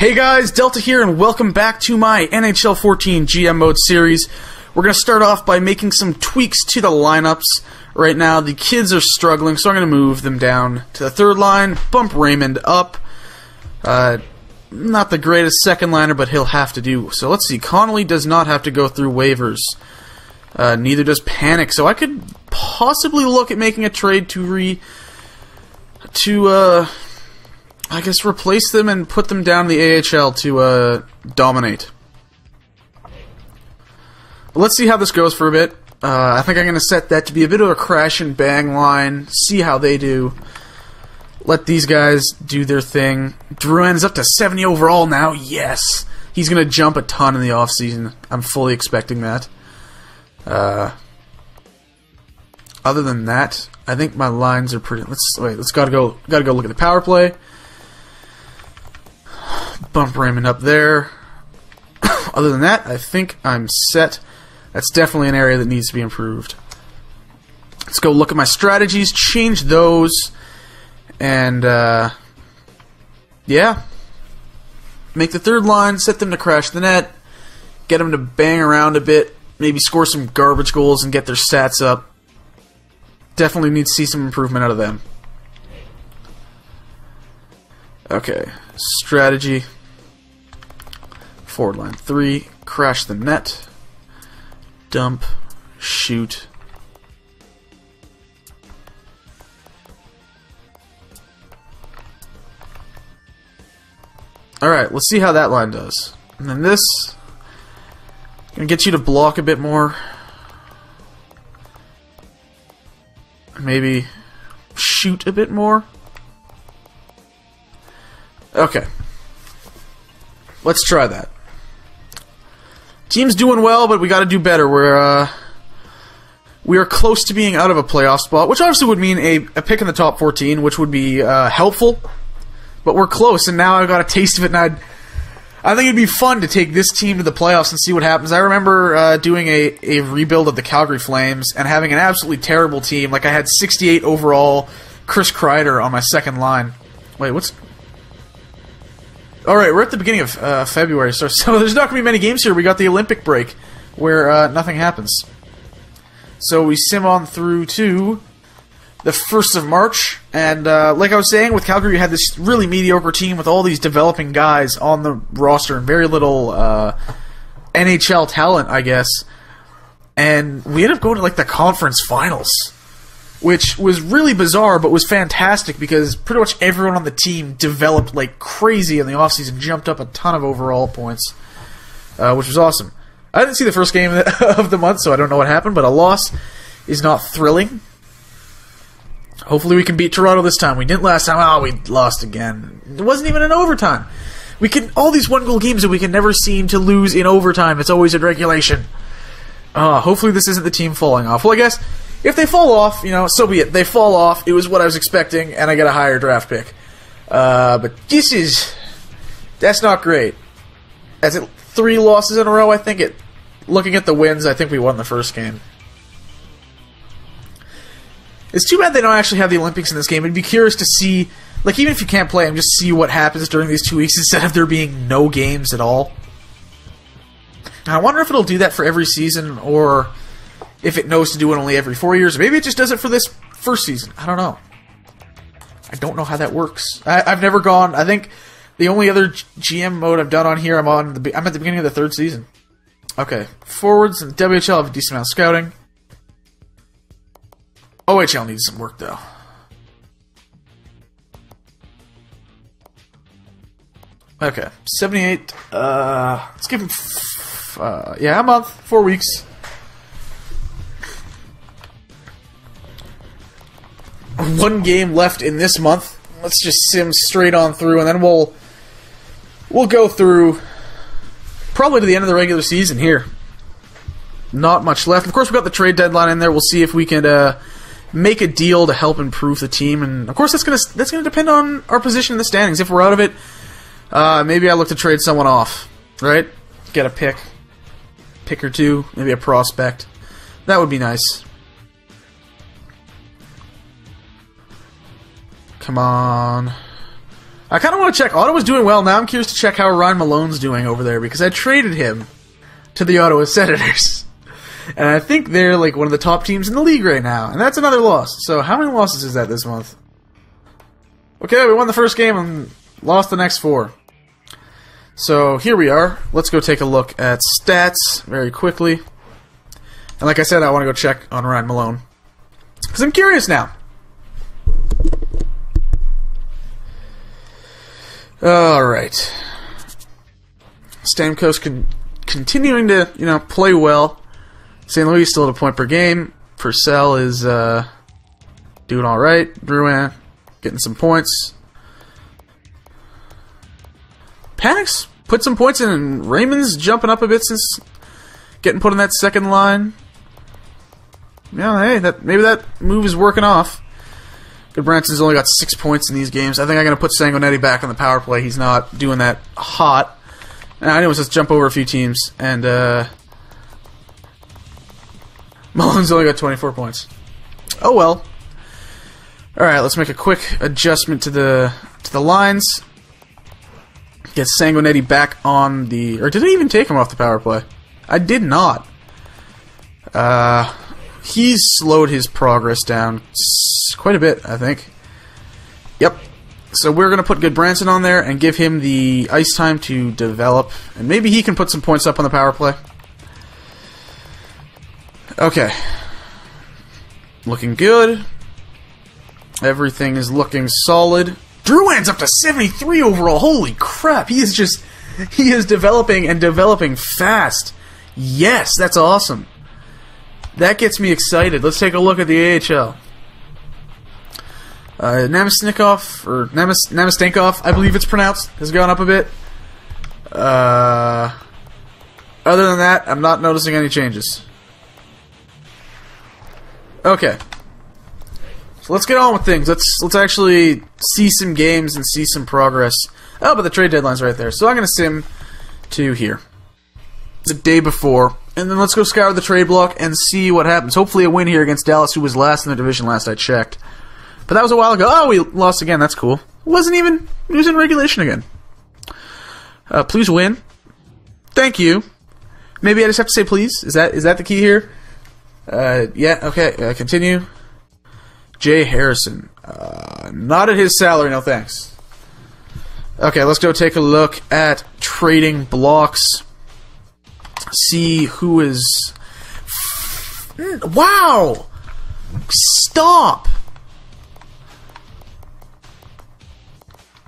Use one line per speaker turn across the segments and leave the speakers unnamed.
Hey guys, Delta here, and welcome back to my NHL 14 GM Mode series. We're going to start off by making some tweaks to the lineups. Right now, the kids are struggling, so I'm going to move them down to the third line, bump Raymond up. Not the greatest second liner, but he'll have to do. So let's see, Connolly does not have to go through waivers. Neither does Panic, so I could possibly look at making a trade to I guess replace them and put them down in the AHL to dominate. But let's see how this goes for a bit. I think I'm going to set that to be a bit of a crash and bang line, see how they do. Let these guys do their thing. Drouin is up to 70 overall now. Yes! He's going to jump a ton in the offseason. I'm fully expecting that. Other than that, I think my lines are pretty... Let's gotta go look at the power play. Bump Raymond up there. Other than that, I think I'm set. That's definitely an area that needs to be improved. Let's go look at my strategies, change those, and yeah. Make the third line, set them to crash the net, get them to bang around a bit, maybe score some garbage goals and get their stats up. Definitely need to see some improvement out of them. Okay, strategy. Forward line 3, crash the net, dump, shoot. Alright, let's see how that line does. And then this, gonna get you to block a bit more. Maybe shoot a bit more. Okay. Let's try that. Team's doing well, but we got to do better. We are close to being out of a playoff spot, which obviously would mean a pick in the top 14, which would be helpful. But we're close, and now I've got a taste of it, and I think it'd be fun to take this team to the playoffs and see what happens. I remember doing a rebuild of the Calgary Flames and having an absolutely terrible team. Like, I had 68 overall Chris Kreider on my second line. Wait, what's... Alright, we're at the beginning of February, so there's not going to be many games here. We got the Olympic break, where nothing happens. So we sim on through to the 1st of March, and like I was saying, with Calgary, you had this really mediocre team with all these developing guys on the roster and very little NHL talent, I guess. And we ended up going to like the conference finals, which was really bizarre, but was fantastic because pretty much everyone on the team developed like crazy in the offseason, jumped up a ton of overall points, which was awesome. I didn't see the first game of the month, so I don't know what happened, but a loss is not thrilling. Hopefully we can beat Toronto this time. We didn't last time. Oh, we lost again. It wasn't even in overtime. We can all these one-goal games that we can never seem to lose in overtime. It's always in regulation. Hopefully this isn't the team falling off. Well, I guess if they fall off, so be it. They fall off. It was what I was expecting, and I get a higher draft pick. But that's not great. That's 3 losses in a row, I think. Looking at the wins, I think we won the first game. It's too bad they don't actually have the Olympics in this game. I'd be curious to see, like, even if you can't play them, just see what happens during these 2 weeks instead of there being no games at all. I wonder if it'll do that for every season, or if it knows to do it only every 4 years. Maybe it just does it for this first season. I don't know. I don't know how that works. I've never gone... I think the only other GM mode I've done on here, I'm at the beginning of the 3rd season. Okay. Forwards and WHL have a decent amount of scouting. OHL needs some work, though. Okay. 78. Let's give him... a month. 4 weeks. One game left in this month. Let's just sim straight on through, and then we'll go through probably to the end of the regular season here. Not much left. Of course, we've got the trade deadline in there. We'll see if we can make a deal to help improve the team, and of course, that's gonna depend on our position in the standings. If we're out of it, maybe I look to trade someone off, right? Get a pick or two, maybe a prospect. That would be nice. Come on. I kind of want to check. Ottawa's doing well. Now I'm curious to check how Ryan Malone's doing over there, because I traded him to the Ottawa Senators. And I think they're like one of the top teams in the league right now. And that's another loss. So how many losses is that this month? Okay, we won the first game and lost the next 4. So here we are. Let's go take a look at stats very quickly. And like I said, I want to go check on Ryan Malone, because I'm curious now. Alright. Stamkos continuing to, play well. St. Louis still at a point per game. Purcell is doing alright. Drouin getting some points. Panik's put some points in, and Raymond's jumping up a bit since getting put on that second line. Yeah, hey, maybe that move is working off. Goodbranson's only got 6 points in these games. I think I'm going to put Sanguinetti back on the power play. He's not doing that hot. Anyways, let's jump over a few teams. And Malone's only got 24 points. Oh well. Alright, let's make a quick adjustment to the lines. Get Sanguinetti back on the... Or did I even take him off the power play? I did not. He's slowed his progress down quite a bit, I think. Yep. So we're going to put Goodbranson on there and give him the ice time to develop. And maybe he can put some points up on the power play. Okay. Looking good. Everything is looking solid. Drouin's up to 73 overall. Holy crap. He is developing and developing fast. Yes, that's awesome. That gets me excited. Let's take a look at the AHL. Namastenkov, I believe it's pronounced, has gone up a bit. Other than that, I'm not noticing any changes. Okay. So let's get on with things. Let's actually see some games and see some progress. Oh, but the trade deadline's right there. So I'm going to sim to here. The day before. And then let's go scour the trade block and see what happens. Hopefully a win here against Dallas, who was last in the division last I checked. But that was a while ago. Oh, we lost again. That's cool. It was in regulation again. Please win. Thank you. Maybe I just have to say please. Is that the key here? Yeah, okay. Continue. Jay Harrison. Not at his salary, no thanks. Okay, let's go take a look at trading blocks. See who is... Wow! Stop!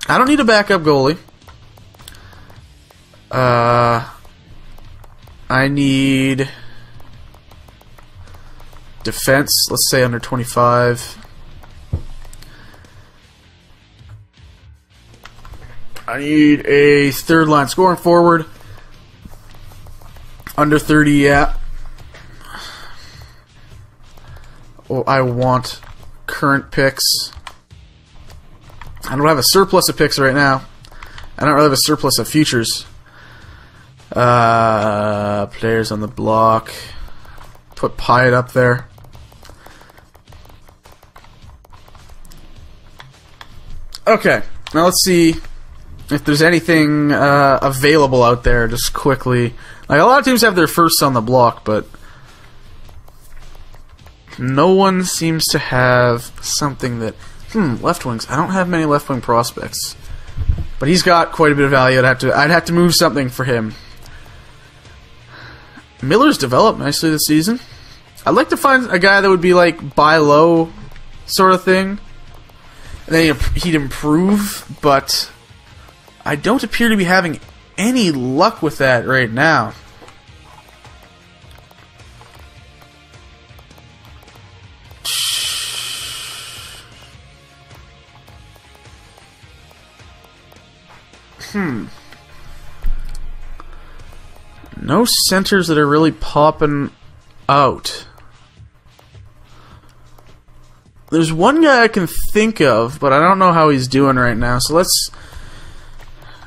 I don't need a backup goalie. I need... defense, let's say under 25. I need a third line scoring forward. Under 30, yeah. Oh, I want current picks. I don't have a surplus of picks right now. I don't really have a surplus of futures. Players on the block. Put Pyatt up there. Okay, now let's see if there's anything available out there just quickly. Like, a lot of teams have their firsts on the block, but no one seems to have something that... left wings. I don't have many left wing prospects. But he's got quite a bit of value. I'd have to move something for him. Miller's developed nicely this season. I'd like to find a guy that would be like buy low sort of thing. And then he'd improve, but I don't appear to be having any luck with that right now. No centers that are really popping out. There's one guy I can think of, but I don't know how he's doing right now. So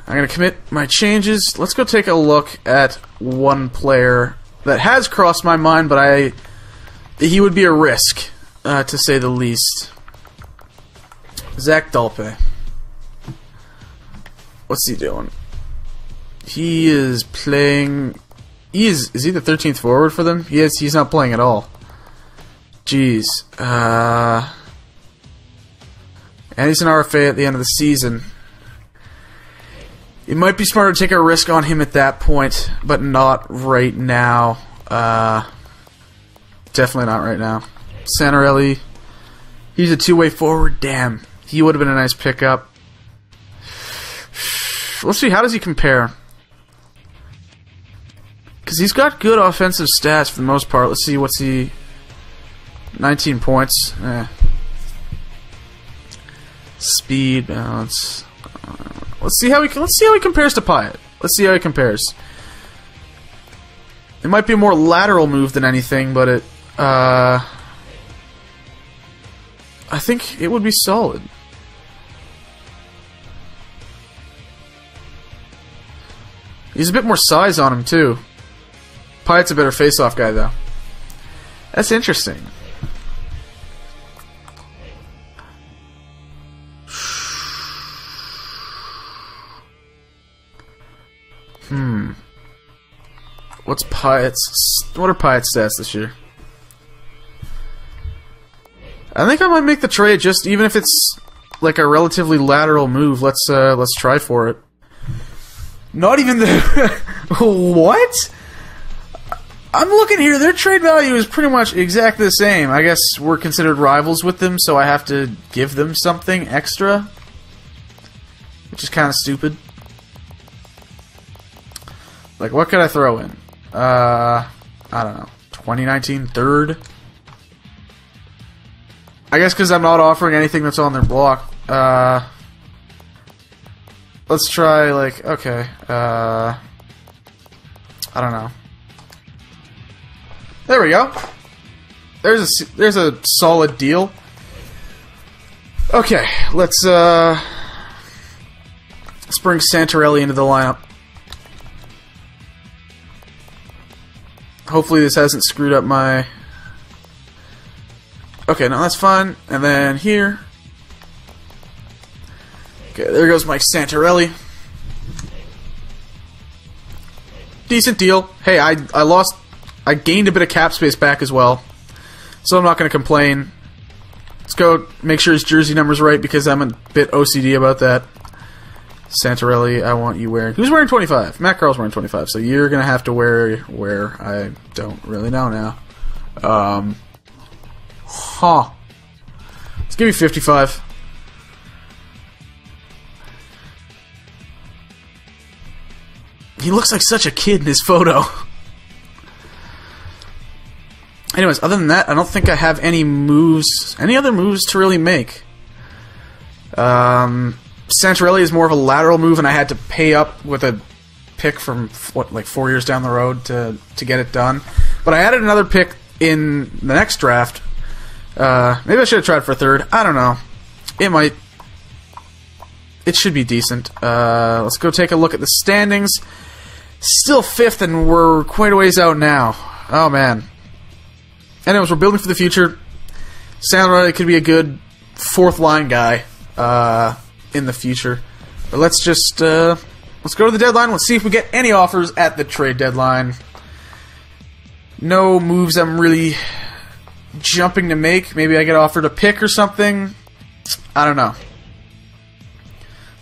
I'm going to commit my changes. Let's go take a look at one player that has crossed my mind, but he would be a risk, to say the least. Zach Dalpe. What's he doing? He is playing... Is he the 13th forward for them? He's not playing at all. Jeez. And he's an RFA at the end of the season. It might be smarter to take a risk on him at that point, but not right now. Definitely not right now. Santorelli, he's a two-way forward. Damn, he would have been a nice pickup. Let's see, how does he compare? Because he's got good offensive stats for the most part. Let's see, what's he... 19 points. Speed, balance. Let's see how he compares to Pyatt. Let's see how he compares. It might be a more lateral move than anything, but it I think it would be solid. He's a bit more size on him too. Pyatt's a better face-off guy though. That's interesting. What are Pyatt's stats this year? I think I might make the trade, just even if it's like a relatively lateral move. Let's try for it. Not even the what? I'm looking here. Their trade value is pretty much exactly the same. I guess we're considered rivals with them, so I have to give them something extra, which is kind of stupid. Like, what could I throw in? I don't know. 2019 third? I guess because I'm not offering anything that's on their block. Let's try, like, okay. I don't know. There we go. There's a solid deal. Okay, let's bring Santorelli into the lineup. Hopefully this hasn't screwed up my... Okay, no, that's fine. And then here. Okay, there goes Mike Santorelli. Decent deal. Hey, I gained a bit of cap space back as well, so I'm not going to complain. Let's go make sure his jersey number's right, because I'm a bit OCD about that. Santorelli, I want you wearing... Who's wearing 25? Matt Carl's wearing 25, so you're going to have to wear... I don't really know now. Let's give you 55. He looks like such a kid in his photo. Anyways, other than that, I don't think I have any other moves to really make. Santorelli is more of a lateral move, and I had to pay up with a pick from, like 4 years down the road to get it done. But I added another pick in the next draft. Maybe I should have tried for a third. I don't know. It should be decent. Let's go take a look at the standings. Still fifth, and we're quite a ways out now. Oh, man. Anyways, we're building for the future. Santorelli could be a good fourth-line guy in the future. But let's just... let's go to the deadline. Let's see if we get any offers at the trade deadline. No moves I'm really jumping to make. Maybe I get offered a pick or something. I don't know.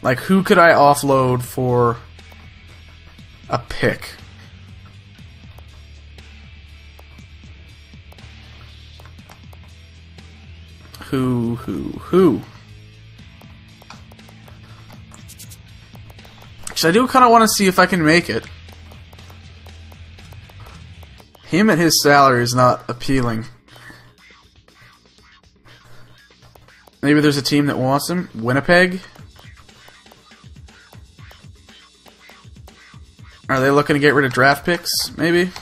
Like, who could I offload for a pick? Who? Because I do kind of want to see if I can make it. Him at his salary is not appealing. Maybe there's a team that wants him. Winnipeg? Are they looking to get rid of draft picks? Maybe?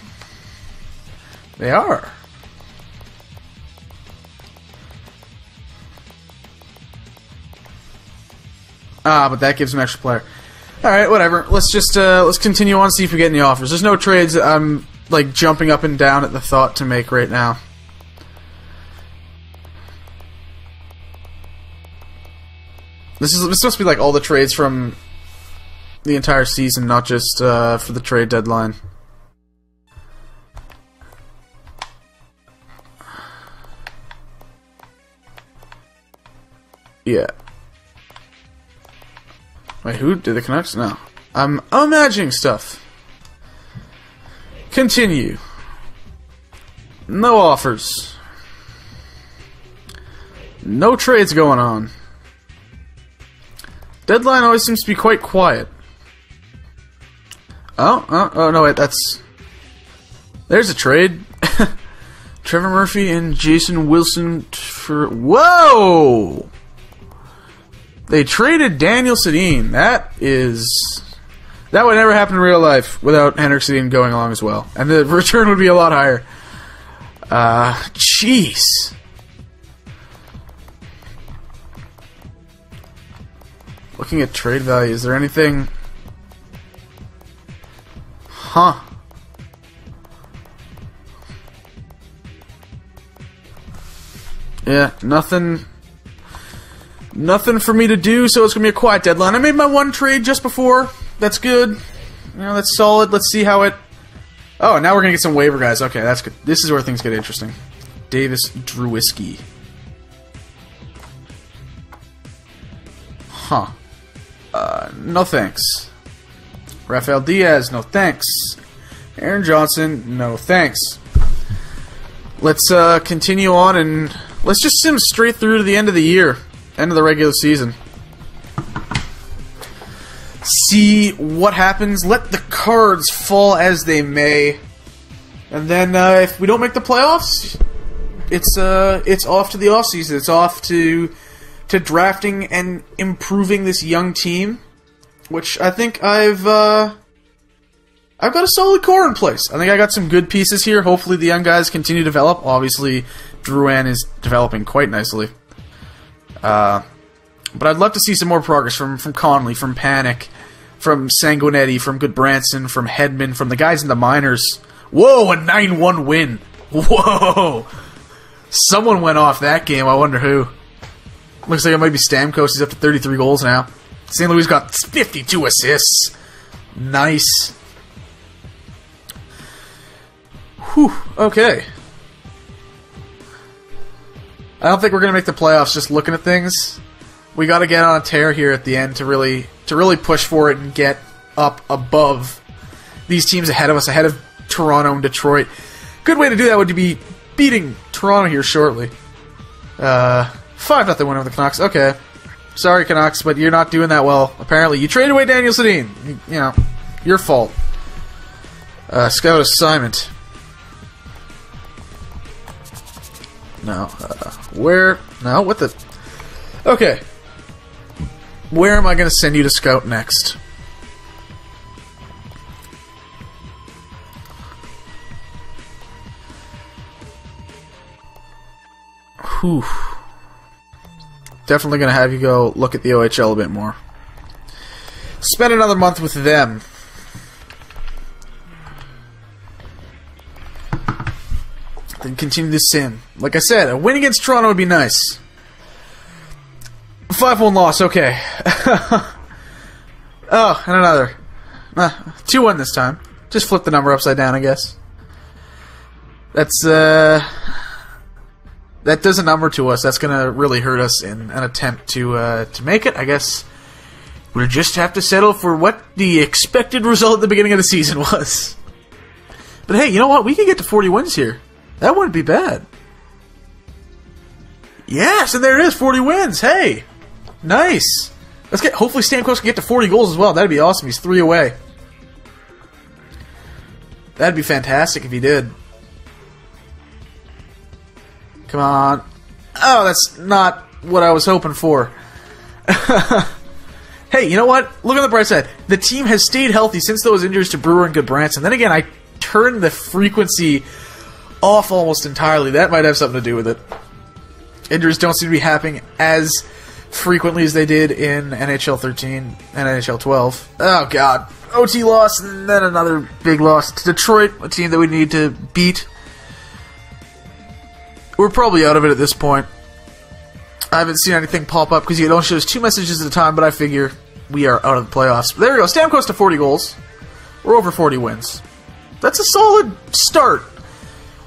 They are. But that gives him an extra player. Alright, whatever. Let's just, let's continue on, see if we get any offers. There's no trades that I'm, like, jumping up and down at the thought to make right now. This must be, like, all the trades from the entire season, not just for the trade deadline. Yeah. Wait, who did the Canucks? No. I'm imagining stuff. Continue. No offers. No trades going on. Deadline always seems to be quite quiet. Oh, no, wait, that's... There's a trade. Trevor Murphy and Jason Wilson for... Whoa! They traded Daniel Sedin. That would never happen in real life without Henrik Sedin going along as well. And the return would be a lot higher. Jeez. Looking at trade value, is there anything... Huh. Yeah, nothing for me to do, so it's going to be a quiet deadline. I made my one trade just before. That's good. You know, that's solid. Let's see how it... Oh, now we're going to get some waiver guys. Okay, that's good. This is where things get interesting. Davis Drewiski. Huh. No thanks. Rafael Diaz, no thanks. Aaron Johnson, no thanks. Let's continue on and let's just sim straight through to the end of the year. End of the regular season. See what happens. Let the cards fall as they may. And then if we don't make the playoffs, it's off to the offseason. It's off to drafting and improving this young team, which I think I've got a solid core in place. I think I got some good pieces here. Hopefully the young guys continue to develop. Obviously, Drouin is developing quite nicely. But I'd love to see some more progress from Connolly, from Panic, from Sanguinetti, from Goodbranson, from Hedman, from the guys in the minors. Whoa, a 9-1 win. Whoa. Someone went off that game. I wonder who. Looks like it might be Stamkos. He's up to 33 goals now. St. Louis got 52 assists. Nice. Whew, okay. I don't think we're going to make the playoffs just looking at things. We got to get on a tear here at the end to really push for it and get up above these teams ahead of us, ahead of Toronto and Detroit. Good way to do that would be beating Toronto here shortly. 5-0 win over the Canucks. Okay. Sorry, Canucks, but you're not doing that well. Apparently, you traded away Daniel Sedin. You know, your fault. Scout assignment. No. Where? No, what the... Okay. Where am I going to send you to scout next? Whew. Definitely going to have you go look at the OHL a bit more. Spend another month with them. Then continue to sim. Like I said, a win against Toronto would be nice. 5-1 loss, okay. Oh, and another. 2-1 this time. Just flip the number upside down, I guess. That's, that does a number to us. That's going to really hurt us in an attempt to make it. I guess we'll just have to settle for what the expected result at the beginning of the season was. But hey, you know what? We could get to 40 wins here. That wouldn't be bad. Yes, and there it is, 40 wins. Hey, nice. Let's get. Hopefully, Stamkos can get to 40 goals as well. That'd be awesome. He's 3 away. That'd be fantastic if he did. Come on. Oh, that's not what I was hoping for. Hey, you know what? Look on the bright side. The team has stayed healthy since those injuries to Brewer and Goodbranson. Then again, I turned the frequency off almost entirely. That might have something to do with it. Injuries don't seem to be happening as frequently as they did in NHL 13 and NHL 12. Oh, God. OT loss, and then another big loss to Detroit, a team that we need to beat. We're probably out of it at this point. I haven't seen anything pop up because you don't show us 2 messages at a time, but I figure, we are out of the playoffs. But there we go. Stamkos to 40 goals. We're over 40 wins. That's a solid start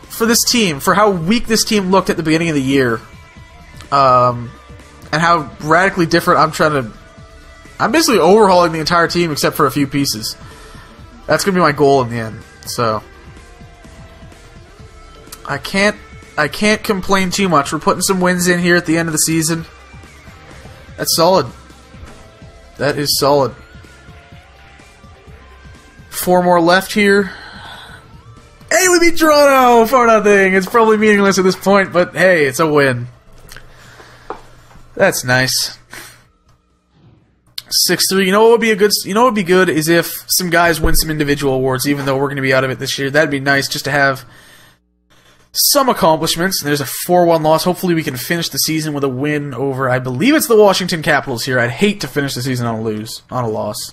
for this team, for how weak this team looked at the beginning of the year. And how radically different I'm basically overhauling the entire team except for a few pieces. That's going to be my goal in the end. So I can't complain too much. We're putting some wins in here at the end of the season. That's solid. That is solid. 4 more left here. Hey, we beat Toronto! 4-0. It's probably meaningless at this point, but hey, it's a win. That's nice. 6-3. You know what would be a good? You know what would be good is if some guys win some individual awards. Even though we're going to be out of it this year, that'd be nice just to have some accomplishments. And there's a 4-1 loss. Hopefully, we can finish the season with a win over. I believe it's the Washington Capitals here. I'd hate to finish the season on a loss.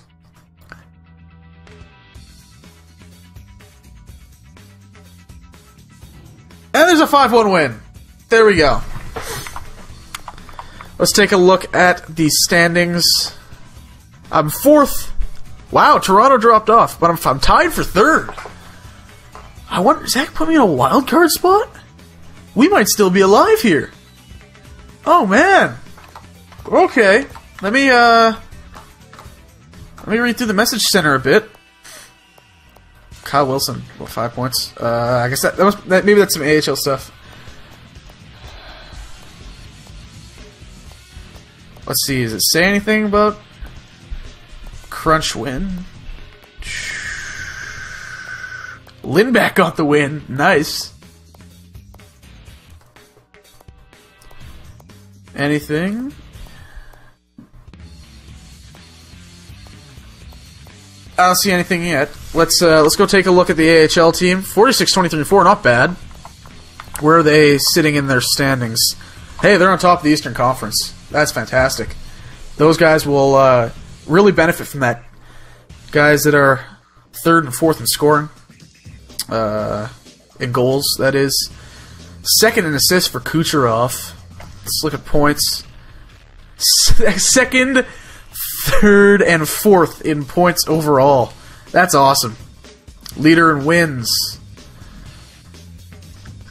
And there's a 5-1 win. There we go. Let's take a look at the standings. I'm 4th. Wow, Toronto dropped off, but I'm tied for 3rd. I wonder, does that put me in a wild card spot? We might still be alive here. Oh man. Okay. Let me read through the message center a bit. Kyle Wilson, what, 5 points? I guess maybe that's some AHL stuff. Let's see, does it say anything about crunch win? Lindback got the win. Nice. Anything? I don't see anything yet. Let's go take a look at the AHL team. 46-23-4, not bad. Where are they sitting in their standings? Hey, they're on top of the Eastern Conference. That's fantastic. Those guys will really benefit from that. Guys that are 3rd and 4th in scoring. In goals, that is. 2nd in assists for Kucherov. Let's look at points. 2nd, 3rd, and 4th in points overall. That's awesome. Leader in wins.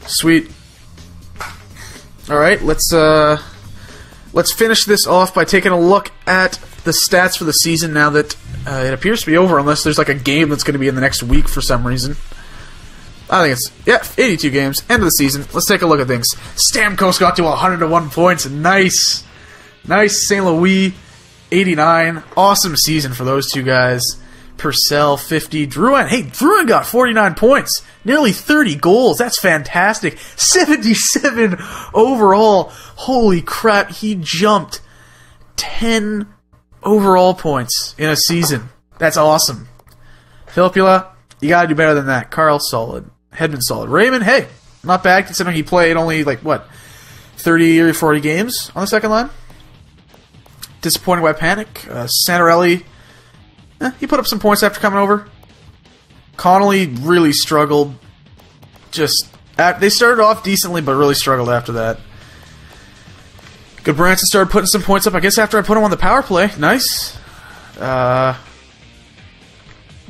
Sweet. Alright, let's finish this off by taking a look at the stats for the season now that it appears to be over, unless there's like a game that's going to be in the next week for some reason. I think it's, 82 games, end of the season. Let's take a look at things. Stamkos got to 101 points. Nice. Nice. St. Louis, 89. Awesome season for those two guys. Purcell, 50. Drouin. Hey, Drouin got 49 points. Nearly 30 goals. That's fantastic. 77 overall. Holy crap. He jumped 10 overall points in a season. That's awesome. Filppula, you gotta do better than that. Carl, solid. Hedman, solid. Raymond, hey, not bad considering he played only, 30 or 40 games on the second line. Disappointing by Panic. Santorelli, he put up some points after coming over. Connolly really struggled. They started off decently, but really struggled after that. Goodbranson started putting some points up, I guess, after I put him on the power play. Nice.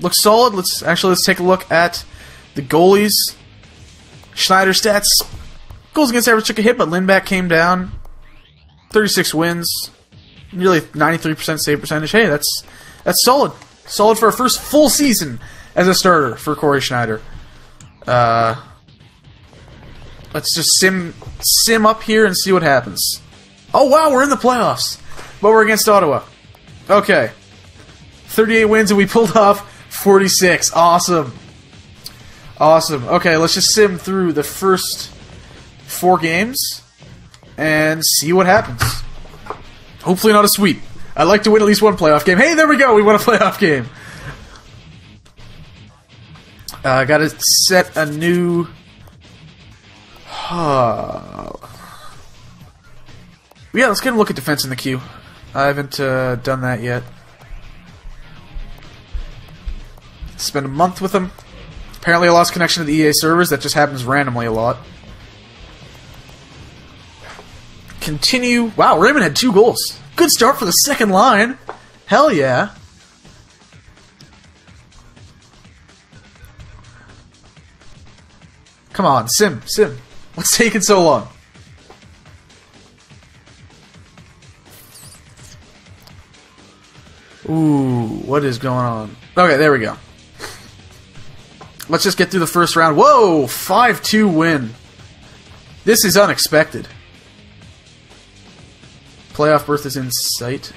Looks solid. Let's take a look at the goalies. Schneider stats. Goals against average took a hit, but Lindback came down. 36 wins. Nearly 93% save percentage. Hey, that's solid. Solid for our first full season as a starter for Corey Schneider. Let's just sim up here and see what happens. Oh wow, we're in the playoffs. But we're against Ottawa. Okay. 38 wins and we pulled off 46. Awesome. Awesome. Okay, let's just sim through the first 4 games and see what happens. Hopefully not a sweep. I'd like to win at least one playoff game. Hey, there we go. We won a playoff game. Gotta set a new... Yeah, let's get a look at defense in the queue. I haven't done that yet. Spent a month with them. Apparently I lost connection to the EA servers. That just happens randomly a lot. Continue. Wow, Raymond had 2 goals. Good start for the second line. Hell yeah. Come on, Sim. What's taking so long? Ooh, what is going on? Okay, there we go. Let's just get through the first round. Whoa! 5-2 win. This is unexpected. Playoff berth is in sight.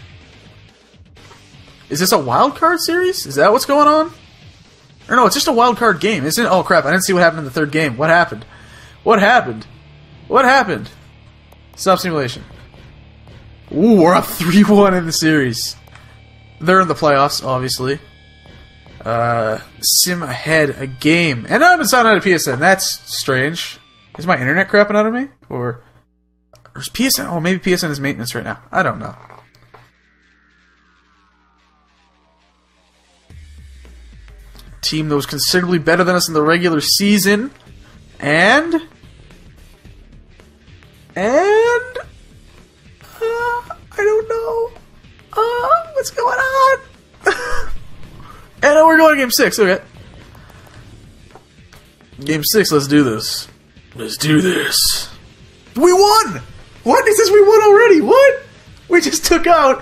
Is this a wild card series? Is that what's going on? Or no, it's just a wild card game, isn't it? Oh crap, I didn't see what happened in the third game. What happened? What happened? What happened? Stop simulation. Ooh, we're up 3-1 in the series. They're in the playoffs, obviously. Sim ahead a game. And I'm signing out of PSN. That's strange. Is my internet crapping out of me? Or is PSN? Oh, maybe PSN is maintenance right now. I don't know. Team that was considerably better than us in the regular season. And I don't know. What's going on? And we're going to Game 6. Okay. Game 6, let's do this. Let's do this. We won! What? It says we won already. What? We just took out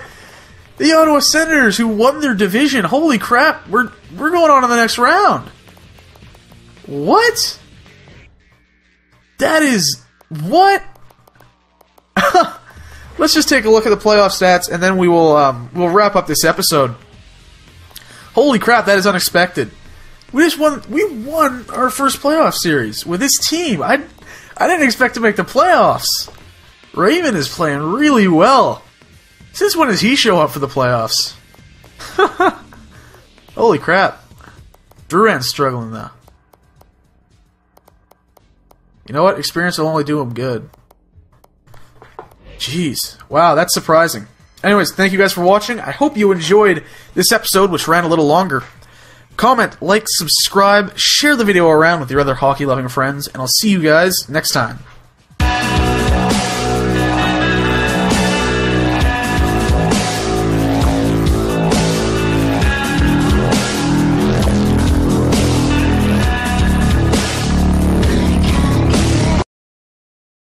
the Ottawa Senators, who won their division. Holy crap. We're going on to the next round. What? That is... What? Let's just take a look at the playoff stats, and then we'll wrap up this episode. Holy crap, that is unexpected. We won our first playoff series with this team. I didn't expect to make the playoffs. Raymond is playing really well. Since when does he show up for the playoffs? Holy crap. Duran's struggling though. You know what? Experience will only do him good. Jeez. Wow, that's surprising. Anyways, thank you guys for watching. I hope you enjoyed this episode, which ran a little longer. Comment, like, subscribe, share the video around with your other hockey-loving friends, and I'll see you guys next time.